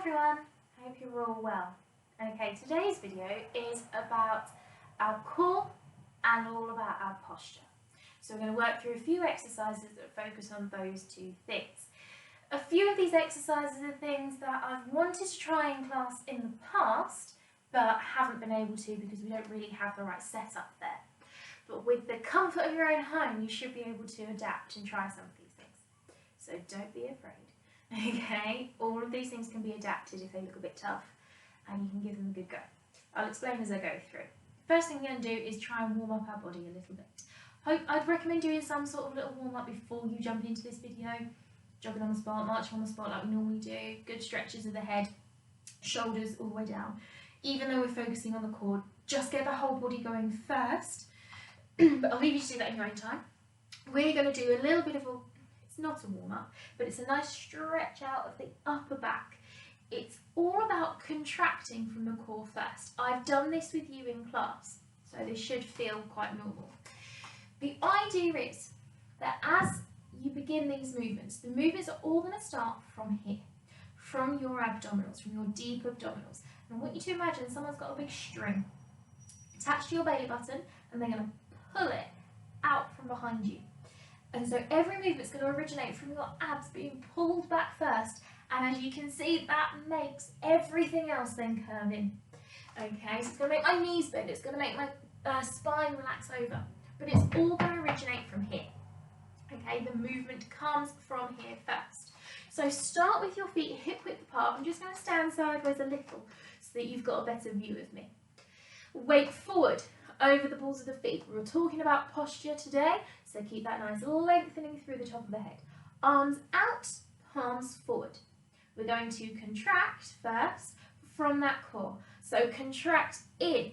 everyone, I hope you're all well. Okay, today's video is about our core and all about our posture. So we're going to work through a few exercises that focus on those two things. A few of these exercises are things that I've wanted to try in class in the past, but haven't been able to because we don't really have the right setup there. But with the comfort of your own home, you should be able to adapt and try some of these things. So don't be afraid. Okay, all of these things can be adapted if they look a bit tough, and you can give them a good go. I'll explain as I go through. First thing we're going to do is try and warm up our body a little bit. I'd recommend doing some sort of little warm up before you jump into this video. Jogging on the spot, marching on the spot like we normally do, good stretches of the head, shoulders all the way down. Even though we're focusing on the core, just get the whole body going first, but I'll leave you to do that in your own time. We're going to do a little bit of it's not a warm up, but it's a nice stretch out of the upper back. It's all about contracting from the core first. I've done this with you in class, so this should feel quite normal. The idea is that as you begin these movements, the movements are all going to start from here, from your abdominals, from your deep abdominals. And I want you to imagine someone's got a big string attached to your belly button, and they're going to pull it out from behind you. And so every movement's going to originate from your abs being pulled back first, and as you can see, that makes everything else then curve in. Okay, so it's going to make my knees bend, it's going to make my spine relax over, but it's all going to originate from here. Okay, the movement comes from here first. So start with your feet hip width apart. I'm just going to stand sideways a little so that you've got a better view of me. Weight forward over the balls of the feet. We're talking about posture today, so keep that nice lengthening through the top of the head. Arms out, palms forward. We're going to contract first from that core. So contract in.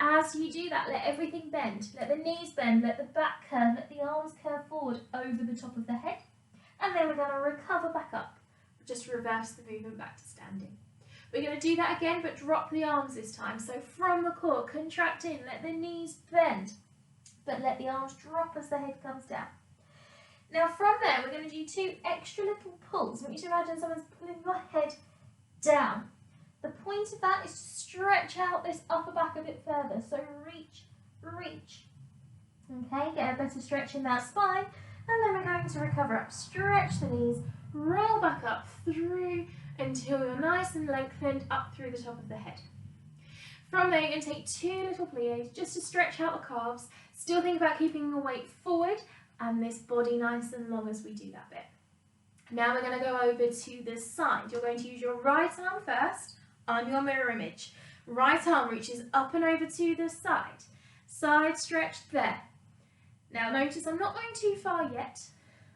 As you do that, let everything bend. Let the knees bend, let the back curve, let the arms curve forward over the top of the head. And then we're going to recover back up. Just reverse the movement back to standing. We're going to do that again, but drop the arms this time. So from the core, contract in, let the knees bend, but let the arms drop as the head comes down. Now from there, we're going to do two extra little pulls. I want you to imagine someone's pulling your head down. The point of that is to stretch out this upper back a bit further. So reach, reach. Okay, get a better stretch in that spine. And then we're going to recover up. Stretch the knees, roll back up through until you're nice and lengthened up through the top of the head. From there, you're going to take two little pliés just to stretch out the calves. Still think about keeping your weight forward and this body nice and long as we do that bit. Now we're going to go over to the side. You're going to use your right arm first. I'm your mirror image. Right arm reaches up and over to the side. Side stretch there. Now notice I'm not going too far yet.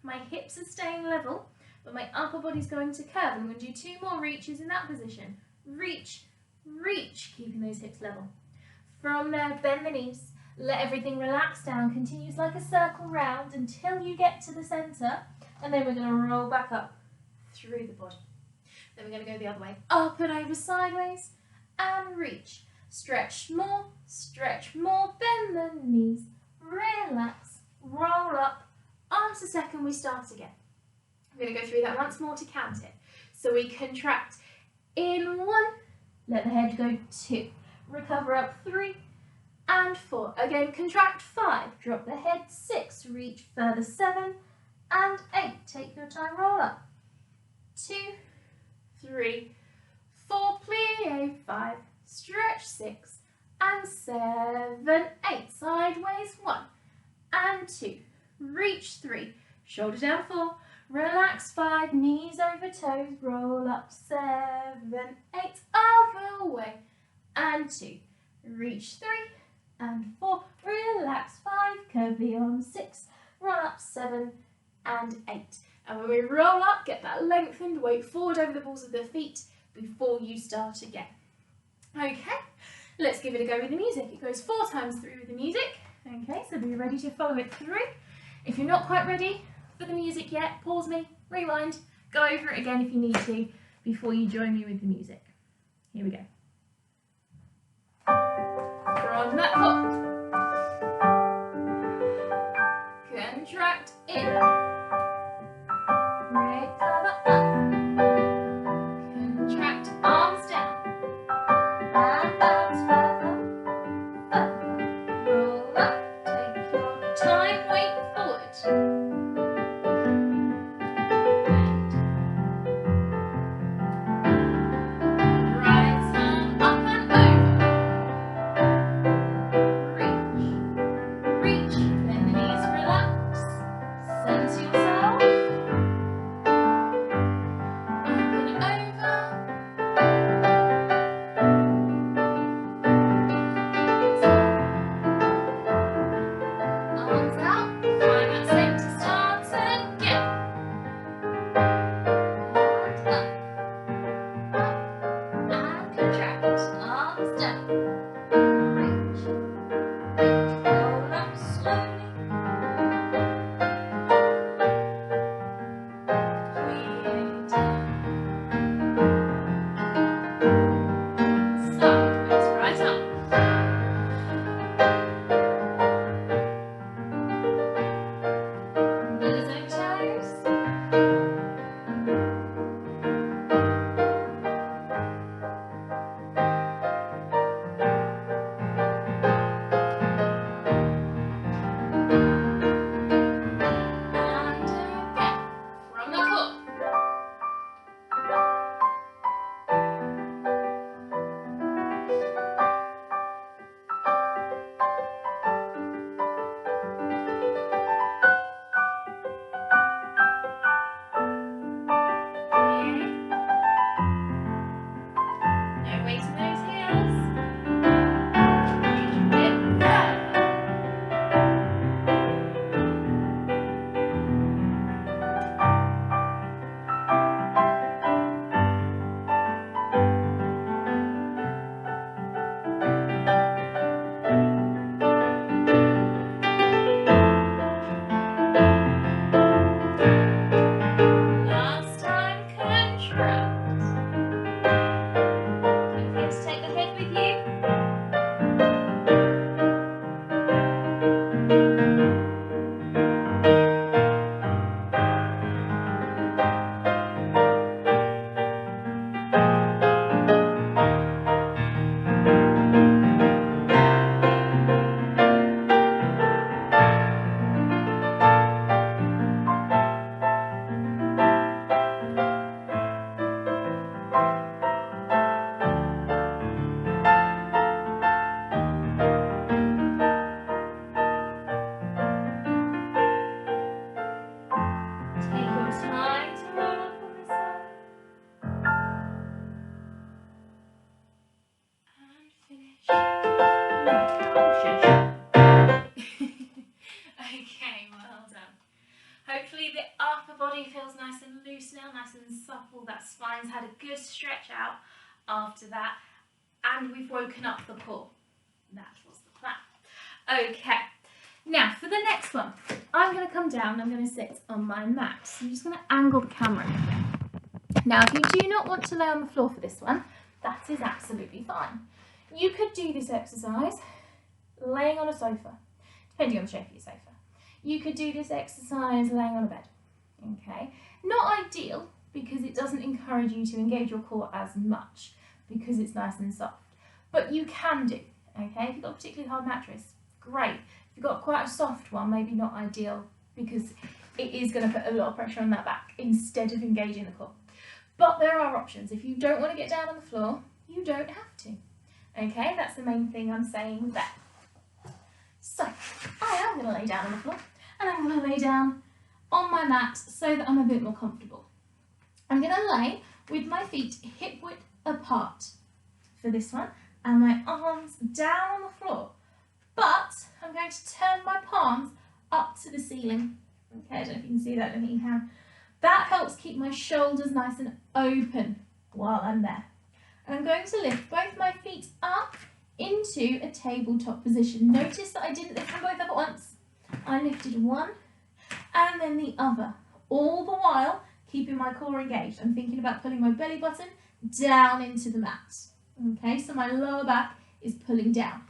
My hips are staying level, but my upper body's going to curve. I'm going to do two more reaches in that position. Reach, reach, keeping those hips level. From there, bend the knees. Let everything relax down. Continues like a circle round until you get to the centre. And then we're going to roll back up through the body. Then we're going to go the other way. Up and over sideways and reach. Stretch more, bend the knees. Relax, roll up. After a second, we start again. I'm going to go through that once more to count it. So we contract in 1, let the head go 2, recover up 3 and 4. Again, contract 5, drop the head 6, reach further 7 and 8. Take your time, roll up. 2, 3, 4, plie 5, stretch 6 and 7, 8. Sideways 1 and 2, reach 3, shoulder down 4, relax 5, knees over toes, roll up 7, 8, other way, and 2, reach 3 and 4, relax 5, curve the arms 6, roll up 7 and 8. And when we roll up, get that lengthened, weight forward over the balls of the feet before you start again. Okay, let's give it a go with the music. It goes 4 times through with the music. Okay, so be ready to follow it through. If you're not quite ready for the music yet, pause me, rewind, go over it again if you need to before you join me with the music. Here we go. From that foot. Contract in. Recover up. Contract spine's had a good stretch out after that, and we've woken up the core. That was the plan. Okay, now for the next one, I'm going to come down and I'm going to sit on my mat. So I'm just going to angle the camera. Now, if you do not want to lay on the floor for this one, that is absolutely fine. You could do this exercise laying on a sofa, depending on the shape of your sofa. You could do this exercise laying on a bed. Okay, not ideal because it doesn't encourage you to engage your core as much because it's nice and soft, but you can do. Okay, if you've got a particularly hard mattress, great. If you've got quite a soft one, maybe not ideal because it is going to put a lot of pressure on that back instead of engaging the core. But there are options. If you don't want to get down on the floor, you don't have to. Okay, that's the main thing I'm saying there. So, I am going to lay down on the floor and I'm going to lay down on my mat so that I'm a bit more comfortable. I'm going to lay with my feet hip width apart for this one and my arms down on the floor. But I'm going to turn my palms up to the ceiling. Okay, I don't know if you can see that, I think you can. That helps keep my shoulders nice and open while I'm there. And I'm going to lift both my feet up into a tabletop position. Notice that I didn't lift them both up at once. I lifted one and then the other, all the while keeping my core engaged. I'm thinking about pulling my belly button down into the mat. Okay, so my lower back is pulling down.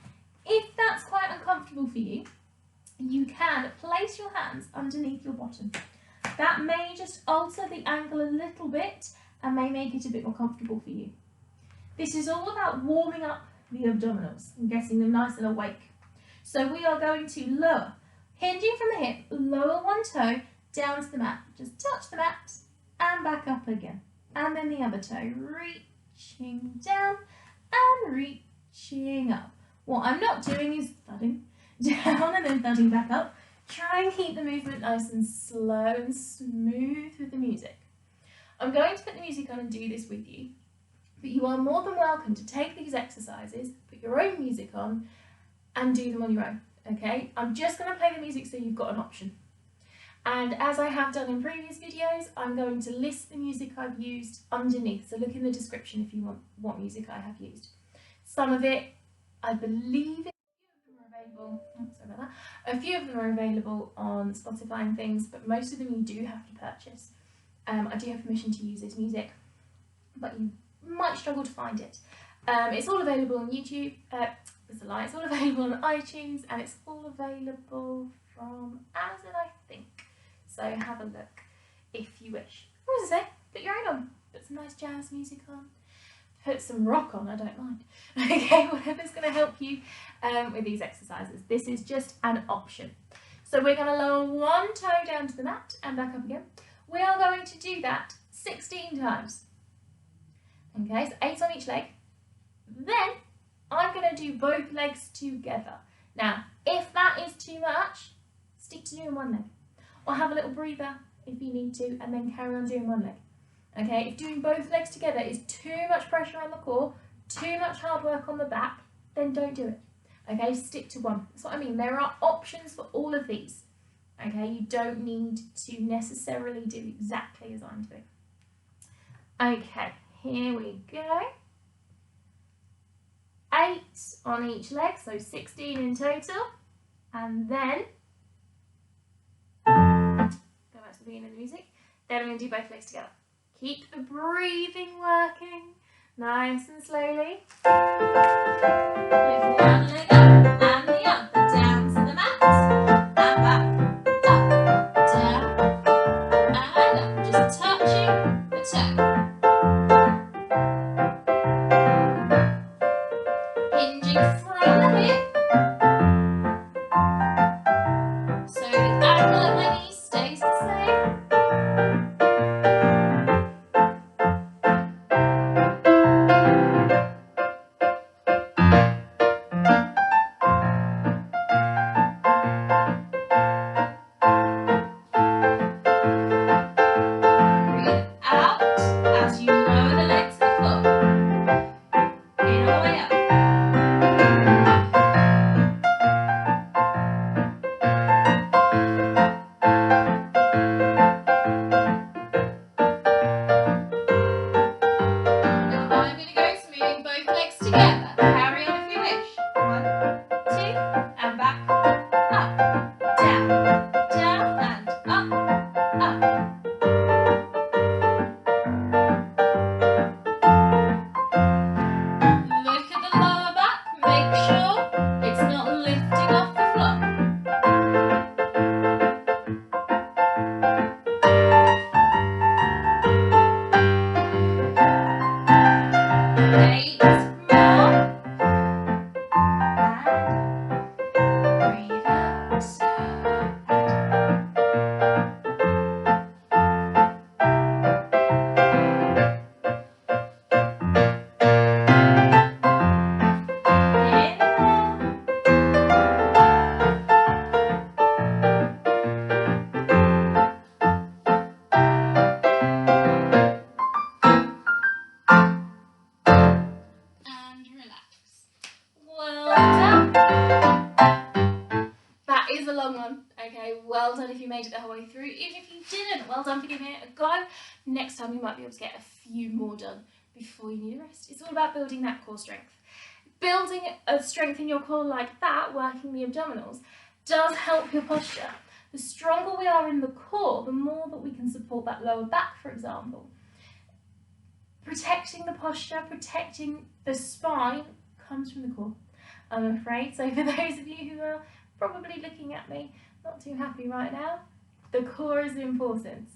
If that's quite uncomfortable for you, you can place your hands underneath your bottom. That may just alter the angle a little bit and may make it a bit more comfortable for you. This is all about warming up the abdominals and getting them nice and awake. So we are going to lower, hinging from the hip, lower one toe down to the mat. Just touch the mat and back up again. And then the other toe, reaching down and reaching up. What I'm not doing is thudding down and then thudding back up. Try and keep the movement nice and slow and smooth with the music. I'm going to put the music on and do this with you, but you are more than welcome to take these exercises, put your own music on and do them on your own, okay? I'm just going to play the music so you've got an option. And as I have done in previous videos, I'm going to list the music I've used underneath, so look in the description if you want what music I have used. Some of it, I believe a few of them are available on Spotify and things, but most of them you do have to purchase. I do have permission to use this music, but you might struggle to find it. It's all available on YouTube, it's a lie, it's all available on iTunes, and it's all available from Amazon, I think. So have a look if you wish. What does it say? Put your own on. Put some nice jazz music on. Put some rock on, I don't mind. Okay, whatever's going to help you with these exercises. This is just an option. So we're going to lower one toe down to the mat and back up again. We are going to do that 16 times. Okay, so 8 on each leg. Then I'm going to do both legs together. Now, if that is too much, stick to doing one leg. Or have a little breather if you need to, and then carry on doing one leg. Okay, if doing both legs together is too much pressure on the core, too much hard work on the back, then don't do it. Okay, stick to one. That's what I mean. There are options for all of these. Okay, you don't need to necessarily do exactly as I'm doing. Okay, here we go. 8 on each leg, so 16 in total. And then, go back to the beginning of the music. Then I'm going to do both legs together. Keep the breathing working, nice and slowly. Lift one leg up and the other down to the mat, and back, up, down, and up. Just touching the toe. Hinging from the hip, so the angle at my knee stays the same. done for giving it a go. Next time you might be able to get a few more done before you need a rest. It's all about building that core strength. Building a strength in your core like that, working the abdominals, does help your posture. The stronger we are in the core, the more that we can support that lower back, for example. Protecting the posture, protecting the spine comes from the core, I'm afraid. So for those of you who are probably looking at me not too happy right now, the core is important.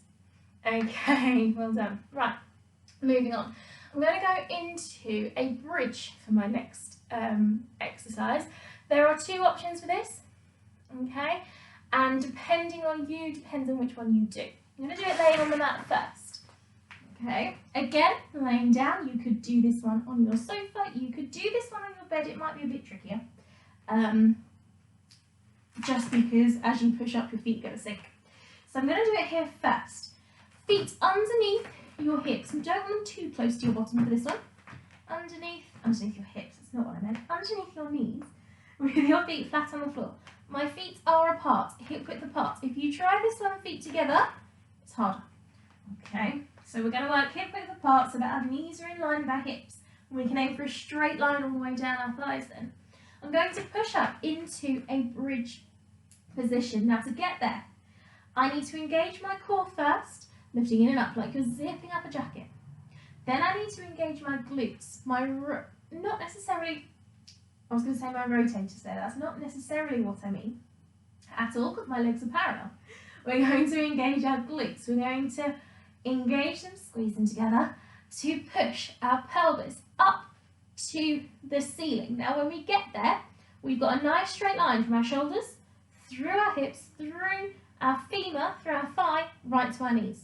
Okay, well done. Right, moving on. I'm going to go into a bridge for my next exercise. There are two options for this, okay? And depending on you, depends on which one you do. I'm going to do it laying on the mat first. Okay, again, laying down, you could do this one on your sofa, you could do this one on your bed, it might be a bit trickier. Just because as you push up, your feet are going to sink. So I'm going to do it here first. Feet underneath your hips. You don't want them too close to your bottom for this one. Underneath your hips, that's not what I meant. Underneath your knees, with your feet flat on the floor. My feet are apart, hip width apart. If you try this one, feet together, it's harder. Okay, so we're going to work hip width apart so that our knees are in line with our hips. We can aim for a straight line all the way down our thighs then. I'm going to push up into a bridge position. Now to get there, I need to engage my core first, lifting in and up like you're zipping up a jacket. Then I need to engage my glutes, not necessarily, I was going to say my rotators there, that's not necessarily what I mean at all because my legs are parallel. We're going to engage our glutes, we're going to engage them, squeeze them together to push our pelvis up to the ceiling. Now when we get there, we've got a nice straight line from our shoulders, through our hips, through our femur, through our thigh, right to our knees.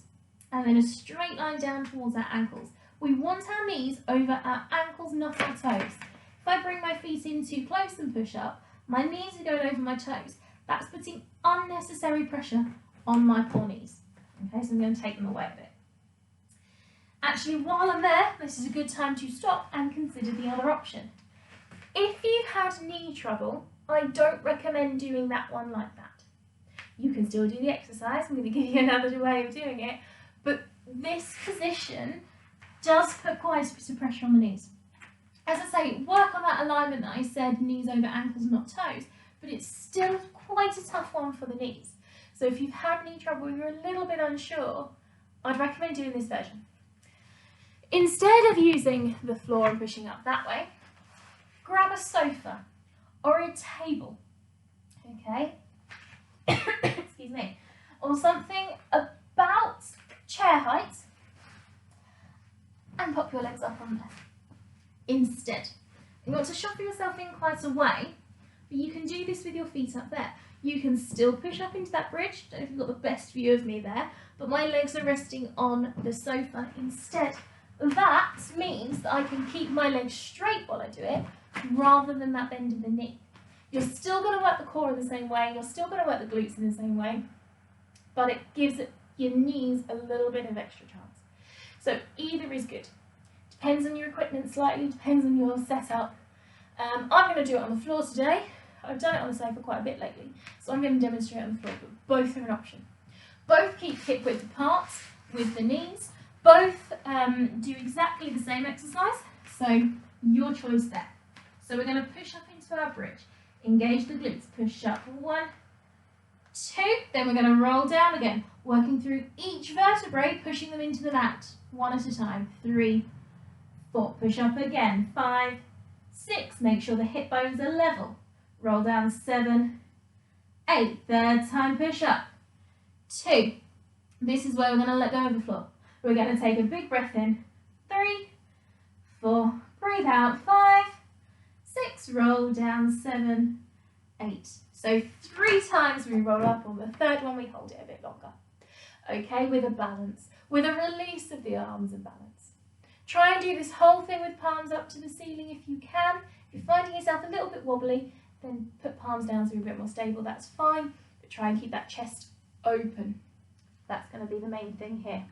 And then a straight line down towards our ankles. We want our knees over our ankles, not our toes. If I bring my feet in too close and push up, my knees are going over my toes. That's putting unnecessary pressure on my poor knees. Okay, so I'm going to take them away a bit. Actually, while I'm there, this is a good time to stop and consider the other option. If you've had knee trouble, I don't recommend doing that one like that. You can still do the exercise, I'm going to give you another way of doing it, but this position does put quite a bit of pressure on the knees. As I say, work on that alignment that I said, knees over ankles, not toes, but it's still quite a tough one for the knees. So if you've had knee trouble, you're a little bit unsure, I'd recommend doing this version. Instead of using the floor and pushing up that way, grab a sofa or a table, okay, excuse me, or something about chair height, and pop your legs up on there. Instead, you want to shuffle yourself in quite a way, but you can do this with your feet up there. You can still push up into that bridge. Don't know if you've got the best view of me there, but my legs are resting on the sofa instead. That means that I can keep my legs straight while I do it, rather than that bend of the knee. You're still going to work the core in the same way, you're still going to work the glutes in the same way, but it gives your knees a little bit of extra chance. So either is good. Depends on your equipment slightly, depends on your setup. I'm going to do it on the floor today. I've done it on the sofa quite a bit lately, so I'm going to demonstrate on the floor, but both are an option. Both keep hip width apart with the knees. Both do exactly the same exercise, so your choice there. So we're going to push up into our bridge, engage the glutes, push up, 1, 2, then we're going to roll down again, working through each vertebrae, pushing them into the mat, 1 at a time, 3, 4, push up again, 5, 6, make sure the hip bones are level, roll down, 7, 8, third time push up, 2, this is where we're going to let go of the floor. We're going to take a big breath in, 3, 4, breathe out, 5, 6, roll down, 7, 8. So 3 times we roll up, on the third one we hold it a bit longer. Okay, with a balance, with a release of the arms and balance. Try and do this whole thing with palms up to the ceiling if you can. If you're finding yourself a little bit wobbly, then put palms down so you're a bit more stable, that's fine. But try and keep that chest open. That's going to be the main thing here.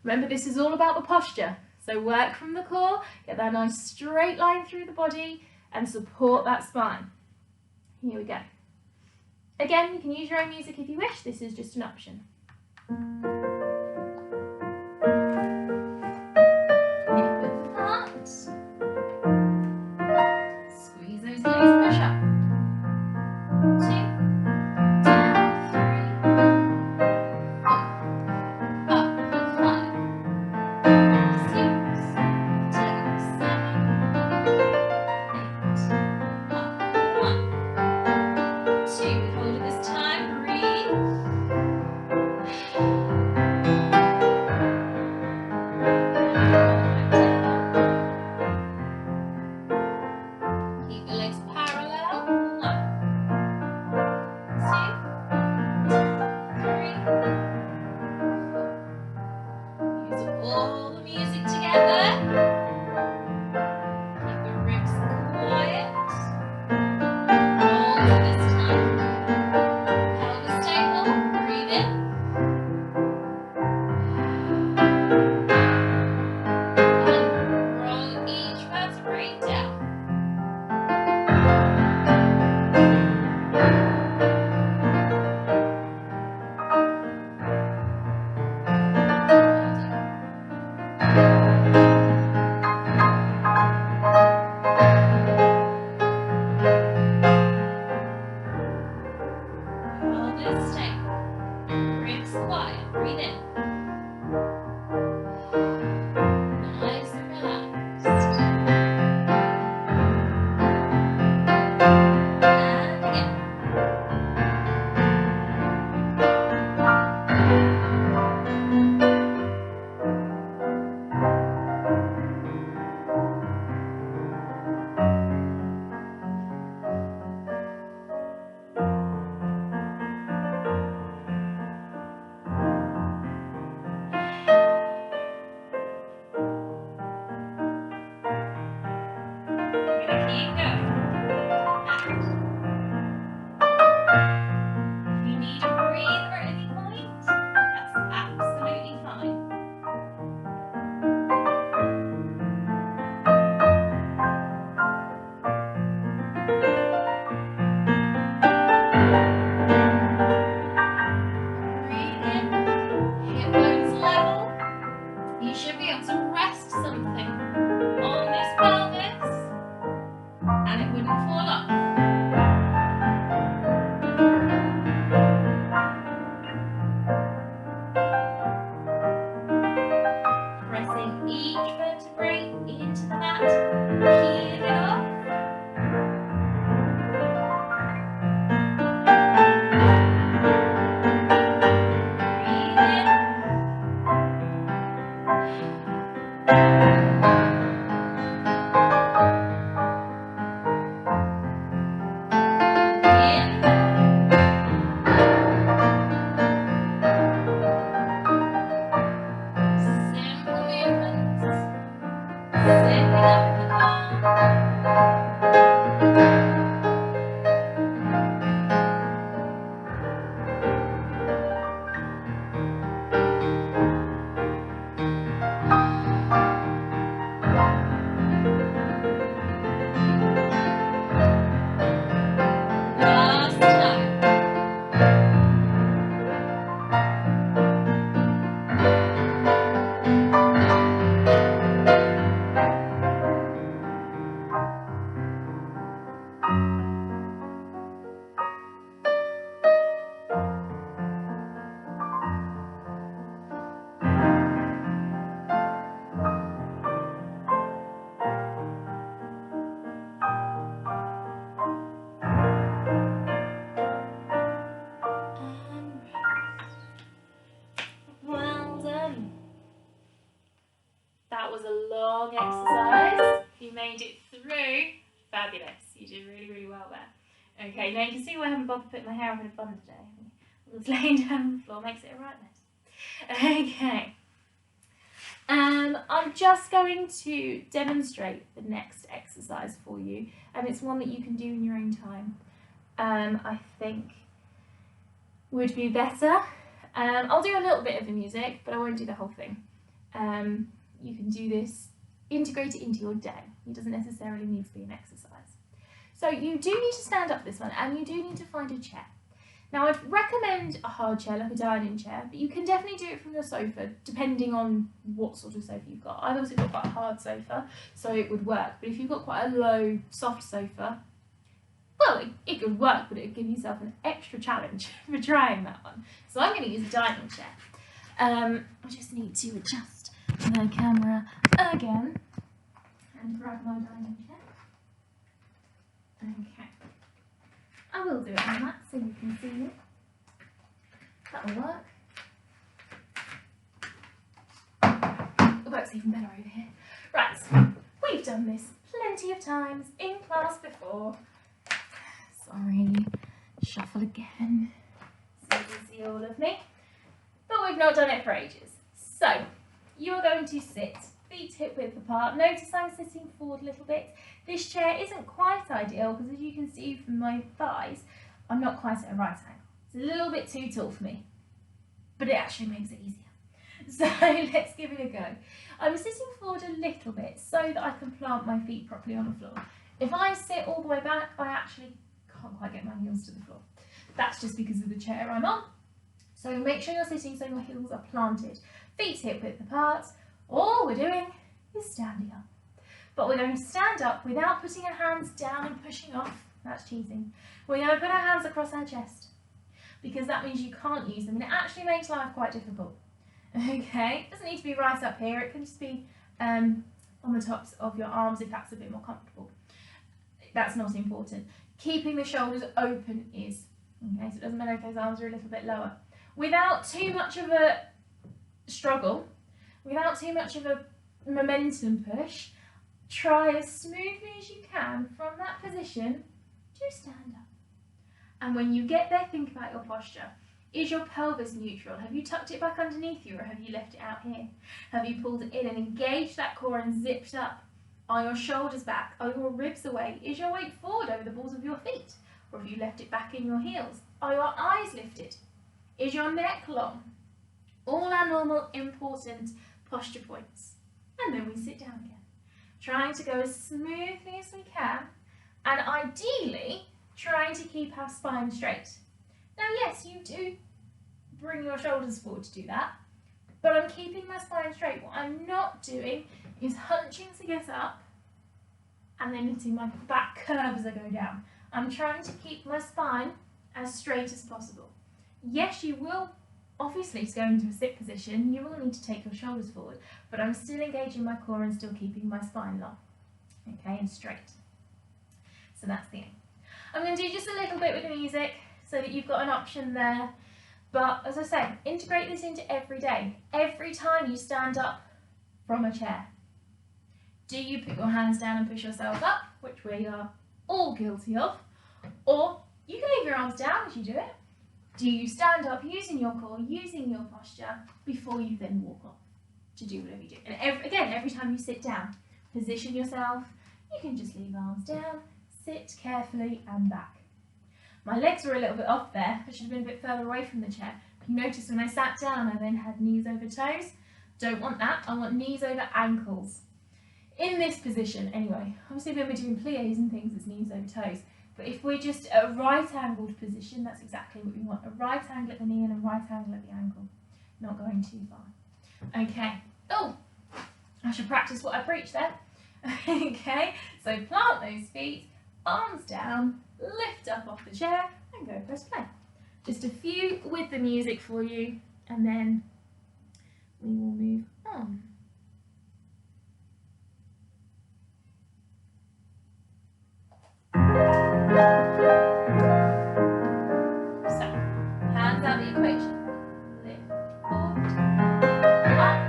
Remember, this is all about the posture. So work from the core, get that nice straight line through the body and support that spine. Here we go. Again, you can use your own music if you wish. This is just an option. music together. Keep the ribs quiet. Hold this time. Pelvis stable. Breathe in. And roll each vertebrae down. long exercise. You made it through. Fabulous. You did really, really well there. Okay, now you can see why I haven't bothered putting my hair up in a bun today. Just laying down on the floor makes it a right mess. Okay. I'm just going to demonstrate the next exercise for you, and it's one that you can do in your own time. I think would be better. I'll do a little bit of the music, but I won't do the whole thing. You can do this, integrate it into your day. It doesn't necessarily need to be an exercise. So you do need to stand up this one, and you do need to find a chair. Now I'd recommend a hard chair, like a dining chair, but you can definitely do it from your sofa, depending on what sort of sofa you've got. I've also got quite a hard sofa, so it would work. But if you've got quite a low, soft sofa, well, it could work, but it would give yourself an extra challenge for trying that one. So I'm going to use a dining chair. I just need to adjust the camera again and grab my dining chair. Okay. I will do it on that so you can see it. That'll work. It works even better over here. Right, we've done this plenty of times in class before. Sorry, shuffle again so you can see all of me. But we've not done it for ages. So, you're going to sit feet hip width apart. Notice I'm sitting forward a little bit. This chair isn't quite ideal because, as you can see from my thighs, I'm not quite at a right angle. It's a little bit too tall for me, but it actually makes it easier. So let's give it a go. I'm sitting forward a little bit so that I can plant my feet properly on the floor. If I sit all the way back, I actually can't quite get my heels to the floor. That's just because of the chair I'm on. So make sure you're sitting so your heels are planted. Feet hip width apart. All we're doing is standing up. But we're going to stand up without putting our hands down and pushing off. That's cheating. We're going to put our hands across our chest, because that means you can't use them, and it actually makes life quite difficult. Okay, it doesn't need to be right up here, it can just be on the tops of your arms if that's a bit more comfortable. That's not important. Keeping the shoulders open is, okay, so it doesn't matter if those arms are a little bit lower. Without too much of a struggle, without too much of a momentum push, try as smoothly as you can from that position to stand up. And when you get there, think about your posture. Is your pelvis neutral? Have you tucked it back underneath you, or have you left it out here? Have you pulled it in and engaged that core and zipped up? Are your shoulders back? Are your ribs away? Is your weight forward over the balls of your feet? Or have you left it back in your heels? Are your eyes lifted? Is your neck long? All our normal important posture points. And then we sit down again. Trying to go as smoothly as we can, and ideally trying to keep our spine straight. Now yes, you do bring your shoulders forward to do that, but I'm keeping my spine straight. What I'm not doing is hunching to get up and then letting my back curve as I go down. I'm trying to keep my spine as straight as possible. Yes, you will, obviously, to go into a sit position, you will need to take your shoulders forward, but I'm still engaging my core and still keeping my spine long, okay, and straight. So that's the aim. I'm going to do just a little bit with the music so that you've got an option there. But as I say, integrate this into every day. Every time you stand up from a chair, do you put your hands down and push yourself up, which we are all guilty of, or you can leave your arms down as you do it. Do you stand up using your core, using your posture, before you then walk off to do whatever you do? And again, every time you sit down, position yourself. You can just leave arms down, sit carefully and back. My legs were a little bit off there. I should have been a bit further away from the chair. You notice when I sat down, I then had knees over toes. Don't want that. I want knees over ankles. In this position, anyway. Obviously, when we're doing pliés and things, it's knees over toes. But if we're just at a right-angled position, that's exactly what we want. A right angle at the knee and a right angle at the ankle. Not going too far. Okay. Oh, I should practice what I preach then. Okay, so plant those feet, arms down, lift up off the chair and go press play. Just a few with the music for you, and then we will move on. So, hands out the equation. Lift, forward, up,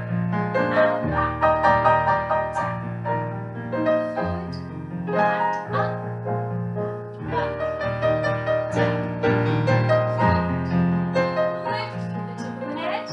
and back, down, forward, and up, back, down, forward, lift to the top of the head,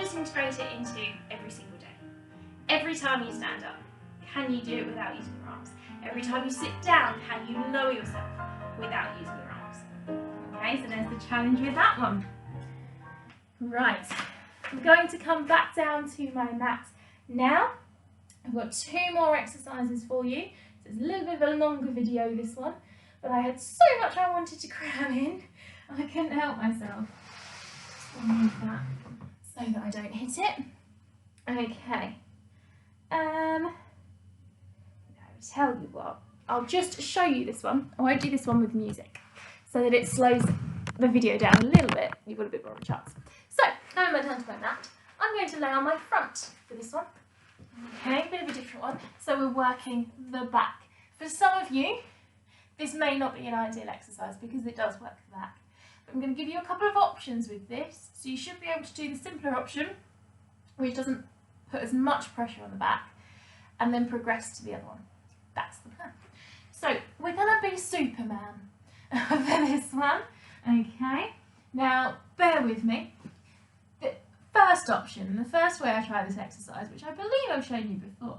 just integrate it into every single day. Every time you stand up, can you do it without using your arms? Every time you sit down, can you lower yourself without using your arms? Okay, so there's the challenge with that one. Right, I'm going to come back down to my mat now. I've got 2 more exercises for you. So it's a little bit of a longer video, this one, but I had so much I wanted to cram in, I couldn't help myself. I'll move that so that I don't hit it. Okay. I tell you what, I'll just show you this one. I won't do this one with music, so that it slows the video down a little bit. You've got a bit more of a chance. So, now I'm down to my mat. I'm going to lay on my front for this one. Okay, a bit of a different one. So we're working the back. For some of you, this may not be an ideal exercise because it does work the back. But I'm going to give you a couple of options with this. So you should be able to do the simpler option, which doesn't put as much pressure on the back, and then progress to the other one. That's the plan. So we're going to be Superman for this one. Okay, now bear with me. The first option, the first way I try this exercise, which I believe I've shown you before,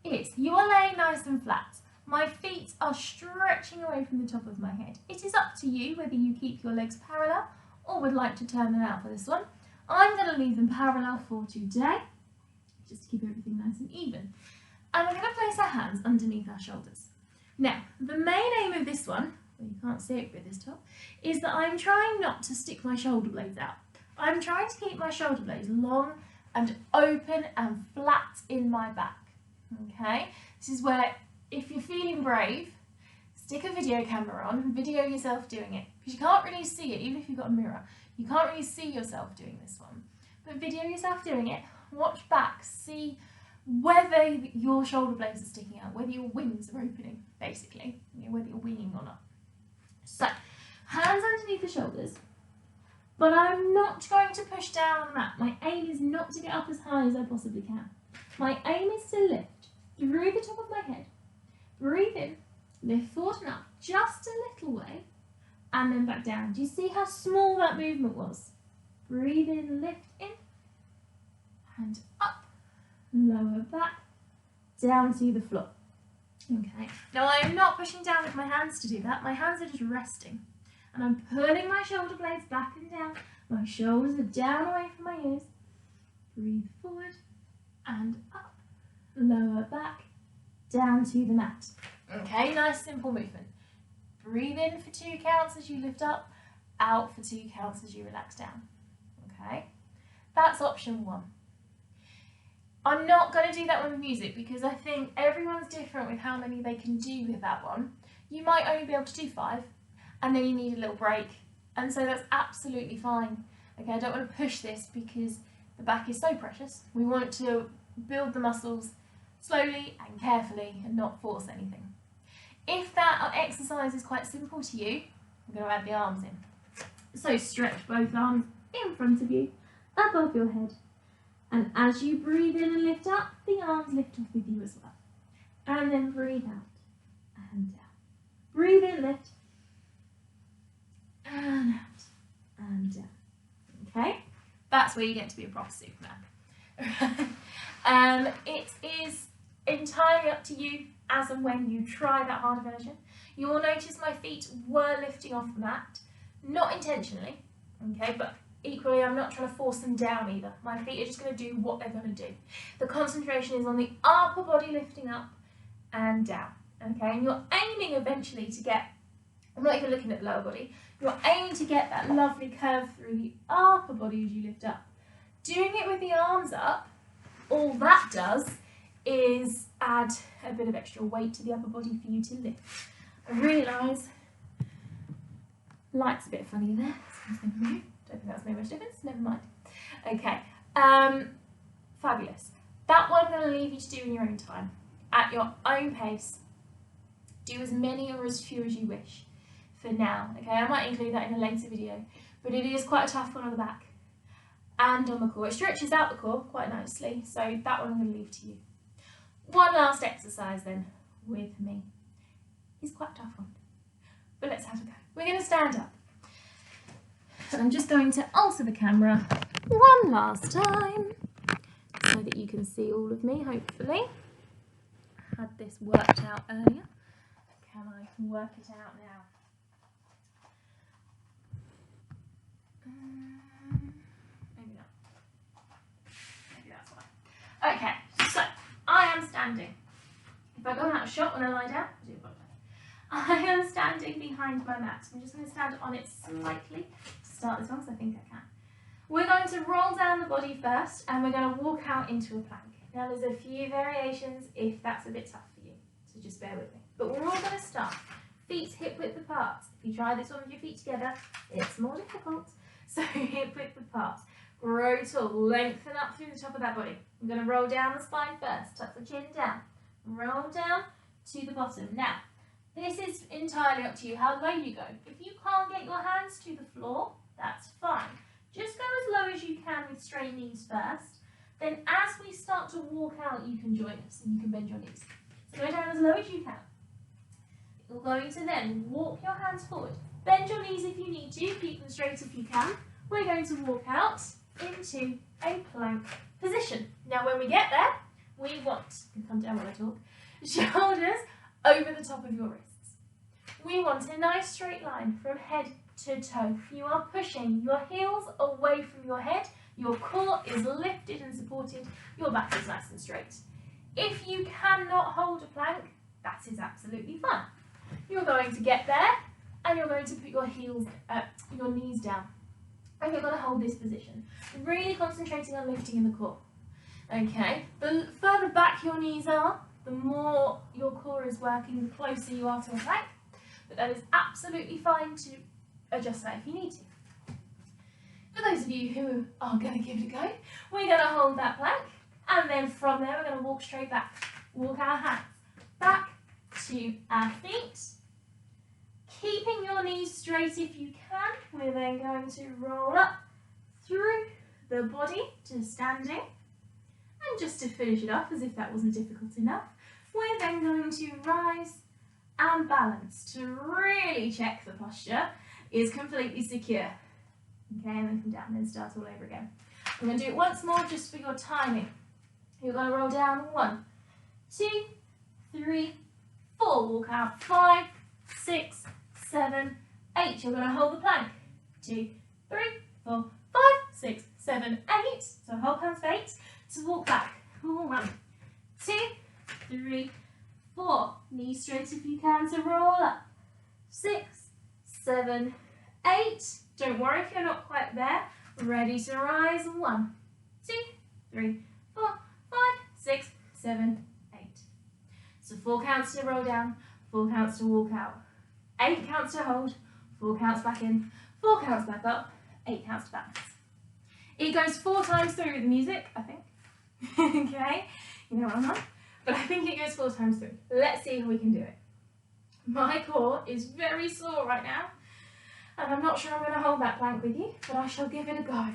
is you are laying nice and flat. My feet are stretching away from the top of my head. It is up to you whether you keep your legs parallel or would like to turn them out for this one. I'm going to leave them parallel for today, just to keep everything nice and even. And we're going to place our hands underneath our shoulders. Now, the main aim of this one, well, you can't see it with this top, is that I'm trying not to stick my shoulder blades out. I'm trying to keep my shoulder blades long and open and flat in my back. Okay, this is where, if you're feeling brave, stick a video camera on and video yourself doing it, because you can't really see it, even if you've got a mirror. You can't really see yourself doing this one, but video yourself doing it, watch back, see whether your shoulder blades are sticking out, whether your wings are opening, basically, whether you're winging or not. So, hands underneath the shoulders, but I'm not going to push down on the mat. My aim is not to get up as high as I possibly can. My aim is to lift through the top of my head, breathe in, lift forward and up just a little way, and then back down. Do you see how small that movement was? Breathe in, lift in, and up, lower back, down to the floor. Okay, now I am not pushing down with my hands to do that. My hands are just resting. And I'm pulling my shoulder blades back and down. My shoulders are down away from my ears. Breathe forward and up, lower back, down to the mat. Okay, nice simple movement. Breathe in for 2 counts as you lift up, out for 2 counts as you relax down. Okay, that's option 1. I'm not going to do that one with music because I think everyone's different with how many they can do with that one. You might only be able to do 5, and then you need a little break, and so that's absolutely fine. Okay, I don't want to push this because the back is so precious. We want to build the muscles slowly and carefully and not force anything. If that exercise is quite simple to you, I'm going to add the arms in. So stretch both arms in front of you, above your head. And as you breathe in and lift up, the arms lift off with you as well. And then breathe out and down. Breathe in, lift, and out and down. Okay, that's where you get to be a proper Superman. It is entirely up to you as and when you try that harder version. You will notice my feet were lifting off the mat, not intentionally, okay, but equally I'm not trying to force them down either. My feet are just going to do what they're going to do. The concentration is on the upper body lifting up and down, okay, and you're aiming eventually to get, I'm not even looking at the lower body, you're aiming to get that lovely curve through the upper body as you lift up. Doing it with the arms up, all that does is add a bit of extra weight to the upper body for you to lift. I realise light's a bit funny there. Don't think that's made much difference. Never mind. Okay, fabulous. That one I'm going to leave you to do in your own time, at your own pace. Do as many or as few as you wish for now. Okay, I might include that in a later video, but it is quite a tough one on the back and on the core. It stretches out the core quite nicely, so that one I'm going to leave to you. One last exercise then with me. It's quite a tough one, but let's have a go. We're going to stand up. I'm just going to alter the camera one last time so that you can see all of me, hopefully. I had this worked out earlier. Can I work it out now? Maybe not. Maybe that's why. Okay, so I am standing. If I go out of shot when I lie down, I do apologise. I am standing behind my mat. I'm just going to stand on it slightly to start this one because I think I can. We're going to roll down the body first and we're going to walk out into a plank. Now there's a few variations if that's a bit tough for you, so just bear with me. But we're all going to start feet hip width apart. If you try this one with your feet together, it's more difficult. So hip width apart. Grow tall, lengthen up through the top of that body. I'm going to roll down the spine first, tuck the chin down, roll down to the bottom. Now, this is entirely up to you how low you go. If you can't get your hands to the floor, that's fine. Just go as low as you can with straight knees first. Then as we start to walk out, you can join us and you can bend your knees. So go down as low as you can. You're going to then walk your hands forward. Bend your knees if you need to, keep them straight if you can. We're going to walk out into a plank position. Now when we get there, we want, you can come down when I talk, shoulders over the top of your wrists. We want a nice straight line from head to toe. You are pushing your heels away from your head, your core is lifted and supported, your back is nice and straight. If you cannot hold a plank, that is absolutely fine. You're going to get there and you're going to put your knees down. And you're going to hold this position, really concentrating on lifting in the core. Okay, the further back your knees are, the more your core is working, the closer you are to a plank. But that is absolutely fine to adjust that if you need to. For those of you who are going to give it a go, we're going to hold that plank, and then from there we're going to walk straight back. Walk our hands back to our feet. Keeping your knees straight if you can, we're then going to roll up through the body to standing. And just to finish it off, as if that wasn't difficult enough, we're then going to rise and balance to really check the posture is completely secure. Okay, and then come down and start all over again. I'm going to do it once more just for your timing. You're going to roll down 1, 2, 3, 4. Walk out 5, 6, 7, 8. You're going to hold the plank. 2, 3, 4, 5, 6, 7, 8. So hold hands for 8. To walk back. 1, 2, 3, 4. Knees straight if you can to roll up. 6, 7, 8. Don't worry if you're not quite there. Ready to rise. 1, 2, 3, 4, 5, 6, 7, 8. So 4 counts to roll down, 4 counts to walk out, 8 counts to hold, 4 counts back in, 4 counts back up, 8 counts to balance. It goes 4 times through with the music, I think. Okay, you know what I'm on, but I think it goes 4 times through. Let's see if we can do it. My core is very sore right now, and I'm not sure I'm going to hold that plank with you, but I shall give it a go.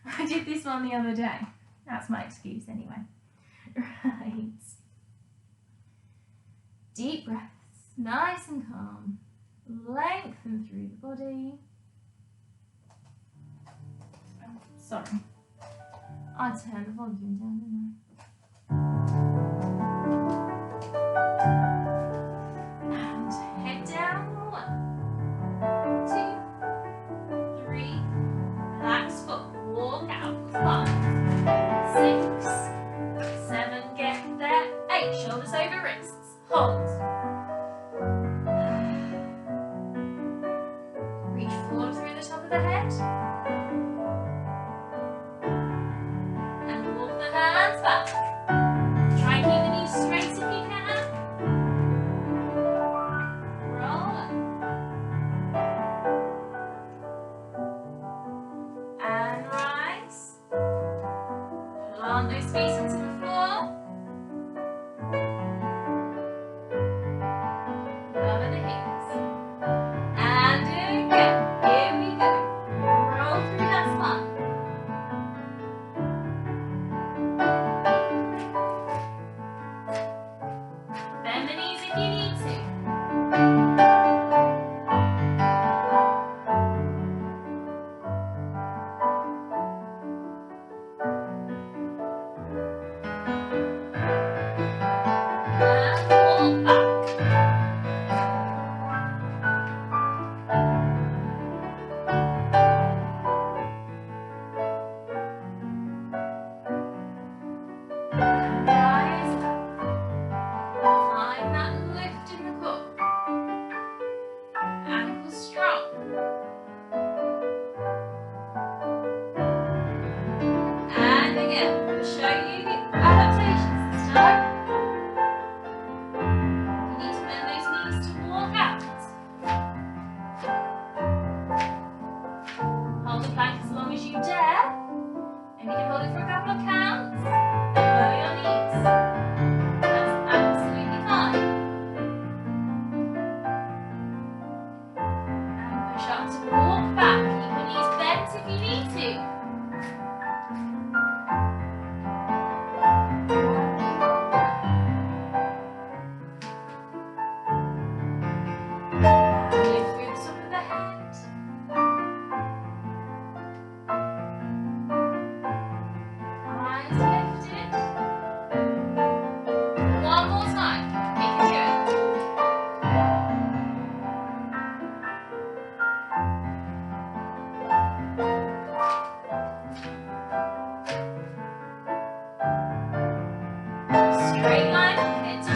I did this one the other day. That's my excuse anyway. Right. Deep breaths, nice and calm. Lengthen through the body. Oh, sorry. I turned the volume down, didn't I? And head down. 1, 2, 3. Relax foot. Walk out. 5, 6, 7. Get there. 8. Shoulders over wrists. Hold. Reach forward through the top of the head. And walk the hands back.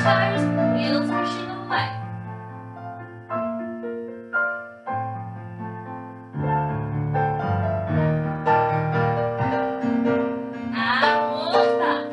toes, heels pushing away. And walk back.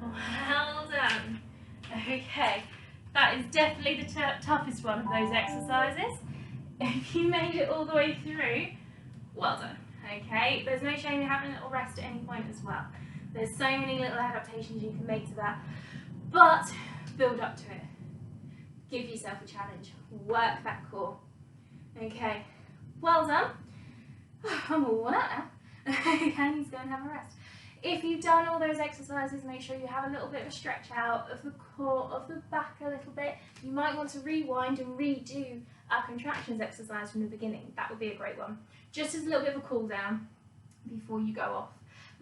Well done. Okay, that is definitely the toughest one of those exercises. If you made it all the way through, well done. Okay, there's no shame in having a little rest at any point as well. There's so many little adaptations you can make to that, but build up to it. Give yourself a challenge. Work that core. Okay, well done. I'm all worn out now. Okay, need to go and have a rest. If you've done all those exercises, make sure you have a little bit of a stretch out of the core, of the back a little bit. You might want to rewind and redo our contractions exercise from the beginning. That would be a great one. Just as a little bit of a cool down before you go off.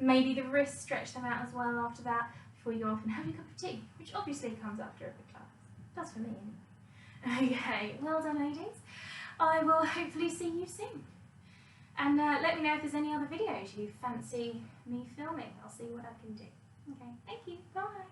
Maybe the wrists, stretch them out as well after that, before you go off and have a cup of tea, which obviously comes after every class. That's for me anyway. Okay, well done ladies. I will hopefully see you soon. And let me know if there's any other videos you fancy me filming. I'll see what I can do. Okay, thank you. Bye.